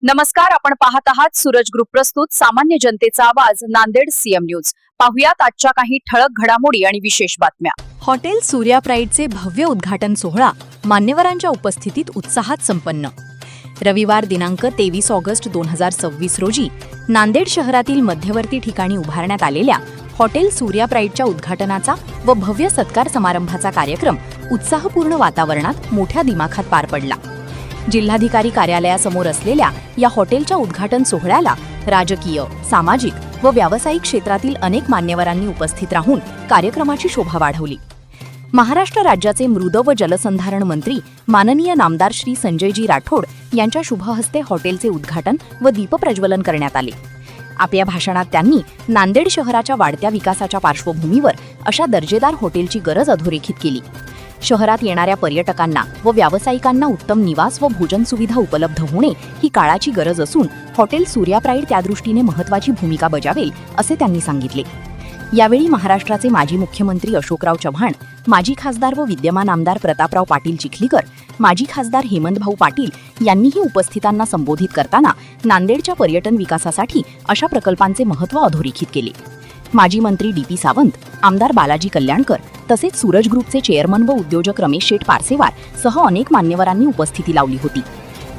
नमस्कार, आपण पाहत आहात सूरज ग्रुप प्रस्तुत सामान्य जनतेचा आवाज नांदेड सीएम न्यूज। पाहुयात आजच्या काही ठळक घडामोडी आणि विशेष बातम्या। हॉटेल सूर्या प्राईडचे भव्य उद्घाटन सोहळा मान्यवरांच्या उपस्थितीत उत्साहात संपन्न। रविवार दिनांक 23 ऑगस्ट 2026 रोजी नांदेड शहरातील मध्यवर्ती ठिकाणी उभारण्यात आलेल्या हॉटेल सूर्या प्राईडच्या उद्घाटनाचा व भव्य सत्कार समारंभाचा कार्यक्रम उत्साहपूर्ण वातावरणात मोठ्या दिमाखात पार पडला। जिल्हाधिकारी कार्यालयासमोर असलेल्या या हॉटेलच्या उद्घाटन सोहळ्याला राजकीय, सामाजिक व व्यावसायिक क्षेत्रातील अनेक मान्यवरांनी उपस्थित राहून कार्यक्रमाची शोभा वाढवली। महाराष्ट्र राज्याचे मृद व जलसंधारण मंत्री माननीय नामदार श्री संजयजी राठोड यांच्या शुभ हस्ते हॉटेलचे उद्घाटन व दीपप्रज्वलन करण्यात आले। आपल्या भाषणात त्यांनी नांदेड शहराच्या वाढत्या विकासाच्या पार्श्वभूमीवर अशा दर्जेदार हॉटेलची गरज अधोरेखित केली। शहरात येणाऱ्या पर्यटकांना व व्यावसायिकांना उत्तम निवास व भोजन सुविधा उपलब्ध होणे ही काळाची गरज असून हॉटेल सूर्या प्राईड त्यादृष्टीने महत्त्वाची भूमिका बजावेल असे त्यांनी सांगितले। यावेळी महाराष्ट्राचे माजी मुख्यमंत्री अशोकराव चव्हाण, माजी खासदार व विद्यमान आमदार प्रतापराव पाटील चिखलीकर, माजी खासदार हेमंतभाऊ पाटील यांनीही उपस्थितांना संबोधित करताना नांदेडच्या पर्यटन विकासासाठी अशा प्रकल्पांचे महत्त्व अधोरेखित केले। माजी मंत्री डी.पी. सावंत, आमदार बालाजी कल्याणकर तसेच सूरज ग्रुपचे चेअरमन व उद्योजक रमेश शेठ पारसेवार सह अनेक मान्यवरांनी उपस्थिती लावली होती।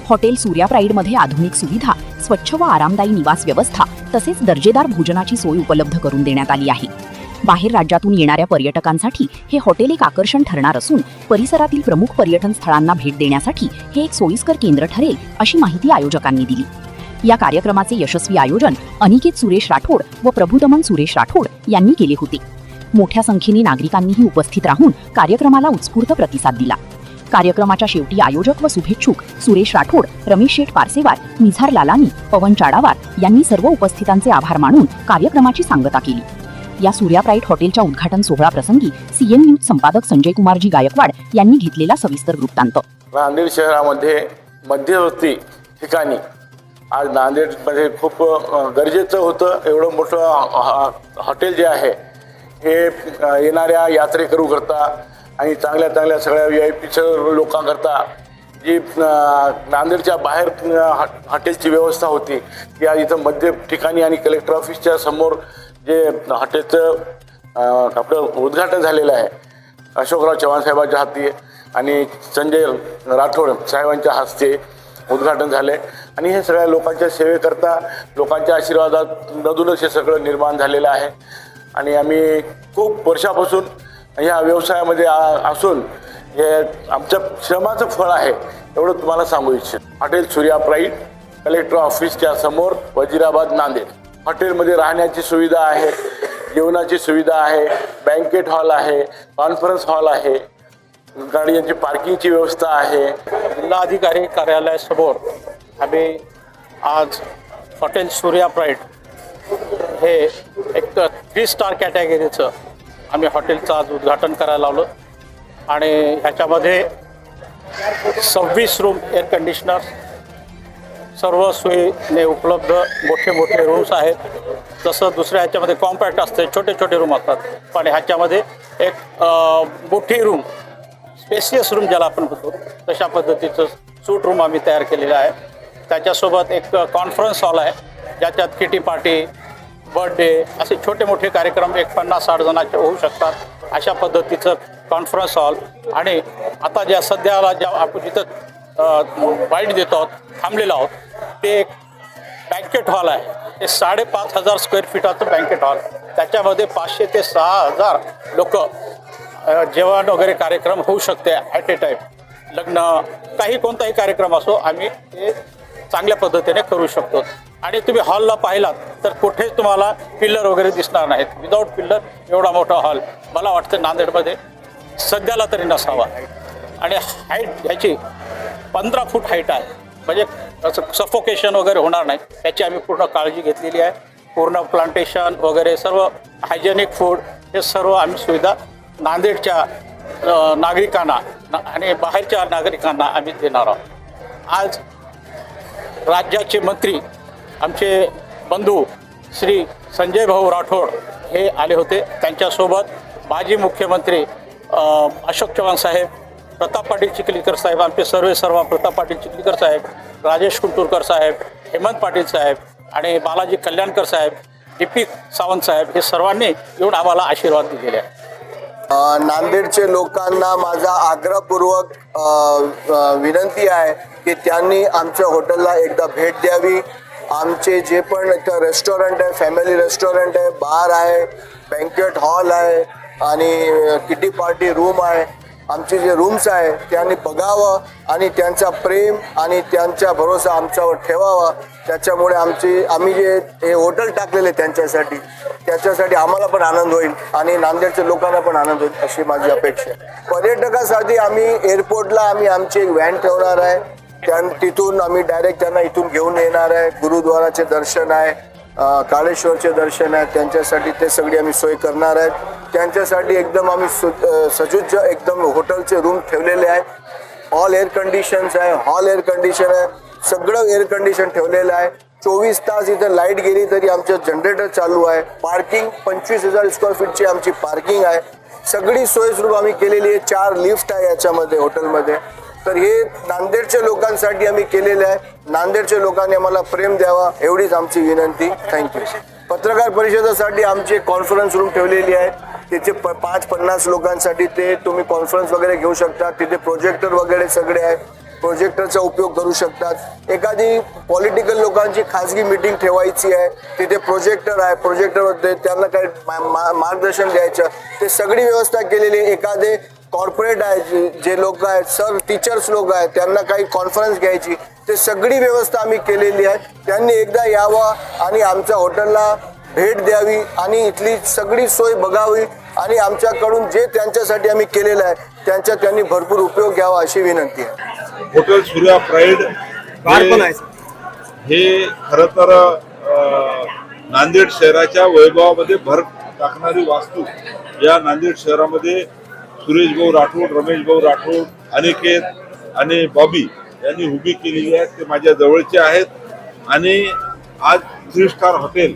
हॉटेल सूर्या प्राईडमध्ये आधुनिक सुविधा, स्वच्छ व आरामदायी निवास व्यवस्था तसेच दर्जेदार भोजनाची सोय उपलब्ध करून देण्यात आली आहे। बाहेर राज्यातून येणाऱ्या पर्यटकांसाठी हे हॉटेल एक आकर्षण ठरणार असून परिसरातील प्रमुख पर्यटन स्थळांना भेट देण्यासाठी हे एक सोयीस्कर केंद्र ठरेल अशी माहिती आयोजकांनी दिली। या कार्यक्रमाचे यशस्वी आयोजन अनिकेत सुरेश राठोड व प्रभुदमन सुरेश राठोड यांनी केले होते। मोठ्या संख्येने नागरिकांनीही उपस्थित राहून कार्यक्रमाला उत्स्फूर्त प्रतिसाद दिला। कार्यक्रमाच्या शेवटी आयोजक व शुभेच्छुक सुरेश राठोड, रमेश शेठ पारसेवार, निझार लालानी, पवन चाडावार यांनी सर्व उपस्थितांचे आभार मानून कार्यक्रमाची सांगता केली। या सूर्या प्राईड हॉटेलच्या उद्घाटन सोहळा प्रसंगी सीएम न्यूज संपादक संजय कुमारजी गायकवाड यांनी घेतलेला सविस्तर वृत्तांत। नांदेड शहरामध्ये मध्यवर्ती ठिकाणी आज नांदेडमध्ये खूप गरजेचं होतं। एवढं मोठं हॉटेल जे आहे हे येणाऱ्या यात्रेकरू करता आणि चांगल्या सगळ्या VIP लोकांकरता जी नांदेडच्या बाहेर हॉटेलची व्यवस्था होती ती आज इथं मध्य ठिकाणी आणि कलेक्टर ऑफिसच्या समोर जे हॉटेलचं आपलं उद्घाटन झालेलं आहे अशोकराव चव्हाण साहेबांच्या हाती आणि संजय राठोड साहेबांच्या हस्ते उद्घाटन झाले आणि हे सगळ्या लोकांच्या सेवेकरता लोकांच्या आशीर्वादातूनच हे सगळं निर्माण झालेलं आहे। आणि आम्ही खूप वर्षापासून या व्यवसायामध्ये असून हे आमच्या श्रमाचं फळ आहे एवढं तुम्हाला सांगू इच्छितो। हॉटेल सूर्या प्राईड कलेक्टर ऑफिसच्या समोर वजीराबाद नांदेड। हॉटेलमध्ये राहण्याची सुविधा आहे, जेवणाची सुविधा आहे, बँकेट हॉल आहे, कॉन्फरन्स हॉल आहे, गाड्यांची पार्किंगची व्यवस्था आहे। जिल्हाधिकारी कार्यालयासमोर आम्ही आज हॉटेल सूर्या प्राईड हे एक 3 स्टार कॅटेगरीचं आम्ही हॉटेलचं आज उद्घाटन करायला लावलं आणि ह्याच्यामध्ये 26 रूम एअर कंडिशनर सर्व सोयीने उपलब्ध मोठे रूम्स आहेत। जसं दुसऱ्या ह्याच्यामध्ये कॉम्पॅक्ट असते, छोटे रूम असतात, पण ह्याच्यामध्ये एक मोठी रूम स्पेसियस रूम ज्याला आपण म्हणतो तशा पद्धतीचं सूट रूम आम्ही तयार केलेलं आहे। त्याच्यासोबत एक कॉन्फरन्स हॉल आहे ज्याच्यात किटी पार्टी, बर्थडे असे छोटे मोठे कार्यक्रम 50-60 जणांचे होऊ शकतात अशा पद्धतीचं कॉन्फरन्स हॉल। आणि आता ज्या सध्याला ज्या आपण जिथं बाईट देतो आहोत, थांबलेलो आहोत, ते एक बँकेट हॉल आहे। ते 5,500 स्क्वेअर फीटाचं बँकेट हॉल, त्याच्यामध्ये 500 ते 6,000 लोक जेवण वगैरे कार्यक्रम होऊ शकते ॲट ए टाईम। लग्न काही कोणताही कार्यक्रम असो आम्ही ते चांगल्या पद्धतीने करू शकतो। आणि तुम्ही हॉलला पाहिलात तर कुठेच तुम्हाला पिल्लर वगैरे दिसणार नाहीत। विदाऊट पिल्लर एवढा मोठा हॉल मला वाटतं नांदेडमध्ये सध्याला तरी नसावा। आणि हाईट ह्याची 15 फूट हाईट आहे, म्हणजे असं सफोकेशन वगैरे होणार नाही याची आम्ही पूर्ण काळजी घेतलेली आहे। पूर्ण प्लांटेशन वगैरे सर्व हायजेनिक फूड हे सर्व आम्ही सुविधा नांदेडच्या नागरिकांना आणि बाहेरच्या नागरिकांना आम्ही देणार आहोत। आज राज्याचे मंत्री आमचे बंधू श्री संजय भाऊ राठोड हे आले होते। त्यांच्यासोबत माजी मुख्यमंत्री अशोक चव्हाण साहेब, प्रताप पाटील चिखलीकर साहेब, आमचे सर्व प्रताप पाटील चिखलीकर साहेब, राजेश कुंटुरकर साहेब, हेमंत पाटील साहेब आणि बालाजी कल्याणकर साहेब, दीपिक सावंत साहेब हे सर्वांनी येऊन आम्हाला आशीर्वाद दिलेले आहे. नांदेडचे लोकांना माझा आग्रहपूर्वक विनंती आहे की त्यांनी आमच्या हॉटेलला एकदा भेट द्यावी. आमचे जे पण इथं रेस्टॉरंट आहे, फॅमिली रेस्टॉरंट आहे, बार आहे, बँकेट हॉल आहे आणि किटी पार्टी रूम आहे, आमचे जे रूम्स आहे त्यांनी बघावं आणि त्यांचा प्रेम आणि त्यांचा भरोसा आमच्यावर ठेवावा. त्याच्यामुळे आम्ही जे हे हॉटेल टाकलेले त्याच्यासाठी आम्हाला पण आनंद होईल आणि नांदेडच्या लोकांना पण आनंद होईल अशी माझी अपेक्षा आहे. पर्यटकासाठी आम्ही एअरपोर्टला आमची एक व्हॅन ठेवणार आहे. तिथून आम्ही डायरेक्ट त्यांना इथून घेऊन येणार आहे. गुरुद्वाराचे दर्शन आहे, काळेश्वरचे दर्शन आहे, त्यांच्यासाठी ते सगळी आम्ही सोय करणार आहेत. त्यांच्यासाठी एकदम आम्ही सज्ज एकदम हॉटेलचे रूम ठेवलेले आहे. ऑल एअर कंडिशन्स आहे, हॉल एअर कंडिशन आहे, सगळं एअर कंडिशन ठेवलेलं आहे. 24 तास इथं लाईट गेली तरी आमचं जनरेटर चालू आहे. पार्किंग 25,000 स्क्वेअर फीटची आमची पार्किंग आहे. सगळी सोयीस्वरूप आम्ही केलेली आहे. 4 लिफ्ट आहे याच्यामध्ये हॉटेलमध्ये. तर हे नांदेडच्या लोकांसाठी आम्ही केलेलं आहे. नांदेडच्या लोकांनी आम्हाला प्रेम द्यावा एवढीच आमची विनंती. थँक्यू. पत्रकार परिषदेसाठी आमची कॉन्फरन्स रूम ठेवलेली आहे. तिथे 5-50 लोकांसाठी ते तुम्ही कॉन्फरन्स वगैरे घेऊ शकता. तिथे प्रोजेक्टर वगैरे सगळे आहे, प्रोजेक्टरचा उपयोग करू शकतात. एखादी पॉलिटिकल लोकांची खाजगी मीटिंग ठेवायची आहे, तिथे प्रोजेक्टर आहे, प्रोजेक्टरमध्ये त्यांना काही मार्गदर्शन द्यायचं, ते सगळी व्यवस्था केलेली आहे. एखादे कॉर्पोरेट आहे, जे लोक आहेत, सर टीचर्स लोक आहेत, त्यांना काही कॉन्फरन्स घ्यायची, ते सगळी व्यवस्था आम्ही केलेली आहे. त्यांनी एकदा यावं आणि आमच्या हॉटेलला भेट द्यावी आणि इथली सगळी सोय बघावी आणि आमच्याकडून जे त्यांच्यासाठी आम्ही केलेलं आहे त्यांनी भरपूर उपयोग घ्यावा अशी विनंती आहे. हॉटेल सूर्या प्राईड हे खरं तर नांदेड शहराच्या वैभवामध्ये भर टाकणारी वास्तू या नांदेड शहरामध्ये सुरेश भाऊ राठोड, रमेश भाऊ राठोड, अनिकेत आणि बॉबी यांनी उभी केलेली आहे. ते माझ्या जवळचे आहेत आणि आज 3 स्टार हॉटेल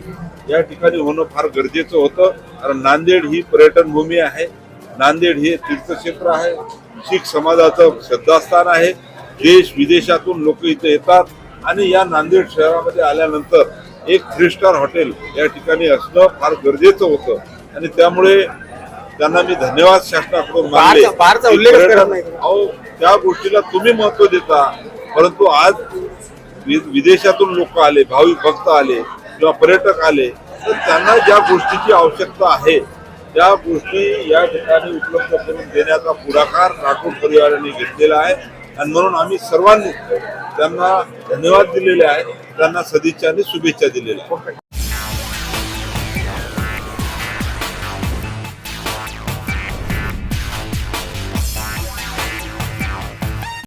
या ठिकाणी होणं फार गरजेचं होतं. कारण नांदेड ही पर्यटन भूमी आहे. नांदेड हे तीर्थक्षेत्र आहे. शीख समाजाचं श्रद्धास्थान आहे. देश विदेशातून लोक इथे येतात आणि या नांदेड शहरामध्ये आल्यानंतर एक 3 स्टार हॉटेल या ठिकाणी असणं फार गरजेचं होतं आणि त्यामुळे त्यांना मी धन्यवाद शासनाकडून मानले. अहो, त्या गोष्टीला तुम्ही महत्व देता, परंतु आज विदेशातून लोक आले, भाविक भक्त आले किंवा पर्यटक आले, तर त्यांना ज्या गोष्टीची आवश्यकता आहे त्या गोष्टी या ठिकाणी उपलब्ध करून देण्याचा पुढाकार राठोड परिवाराने घेतलेला आहे आणि म्हणून आम्ही सर्वांनी त्यांना धन्यवाद दिलेले आहे, त्यांना सदिच्छा आणि शुभेच्छा दिलेल्या आहेत.